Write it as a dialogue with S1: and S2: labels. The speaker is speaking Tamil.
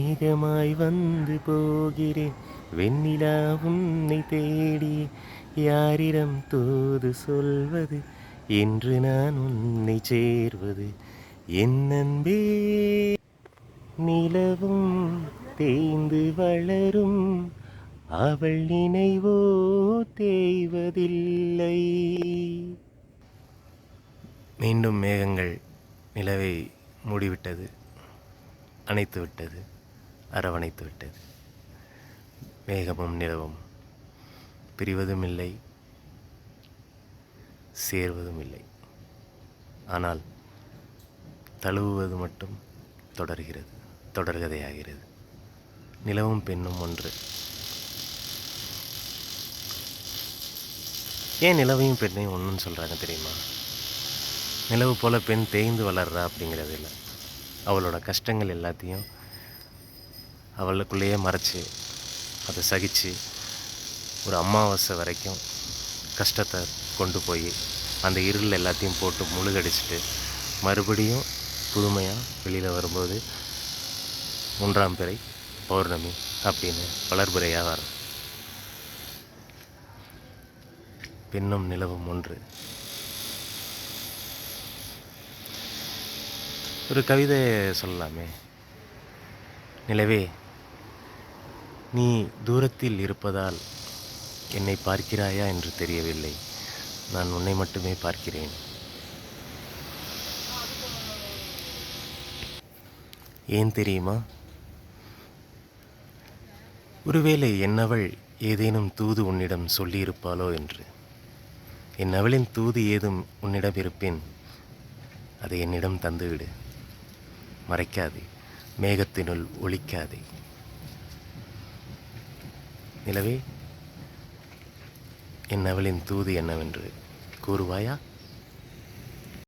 S1: மேகமாய் வந்து போகிறேன் வெண்ணிலா உன்னை தேடி யாரிடம் தூது சொல்வது என்று நான் உன்னை சேர்வது என் அன்பே. நிலவும் தேய்ந்து வளரும் அவள் நினைவோ தேய்வதில்லை. மீண்டும் மேகங்கள் நிலவை மூடிவிட்டது, அணைத்து விட்டது, அரவணைத்து விட்டது. மேகமும் நிலவும் பிரிவதும் இல்லை, சேர்வதும் இல்லை. ஆனால் தழுவுவது மட்டும் தொடர்கிறது, தொடர்கதையாகிறது. நிலவும் பெண்ணும் ஒன்று. ஏன் நிலவையும் பெண்ணையும் ஒன்றுன்னு சொல்கிறாங்க தெரியுமா? நிலவு போல் பெண் தேய்ந்து வளர்றா அப்படிங்கிறது இல்லை. அவளோட கஷ்டங்கள் எல்லாத்தையும் அவளுக்குள்ளேயே மறைச்சி அதை சகித்து ஒரு அமாவாசை வரைக்கும் கஷ்டத்தை கொண்டு போய் அந்த இருள் எல்லாத்தையும் போட்டு முழுகடிச்சிட்டு மறுபடியும் புதுமையாக வெளியில் வரும்போது 3ஆம் பிறை பௌர்ணமி அப்படின்னு வளர்பிறையாக வரும். பெண்ணும் நிலவும் ஒன்று. ஒரு கவிதை சொல்லலாமே. நிலவே, நீ தூரத்தில் இருப்பதால் என்னை பார்க்கிறாயா என்று தெரியவில்லை. நான் உன்னை மட்டுமே பார்க்கிறேன். ஏன் தெரியுமா? ஒருவேளை என்னவள் ஏதேனும் தூது உன்னிடம் சொல்லியிருப்பாளோ என்று. என் அவளின் தூது ஏதும் உன்னிடம் இருப்பின் அதை என்னிடம் தந்துவிடு. மறைக்காதே, மேகத்தினுள் ஒளிக்காதே. நிலவே, என் அவளின் தூது என்னவென்று கூறுவாயா?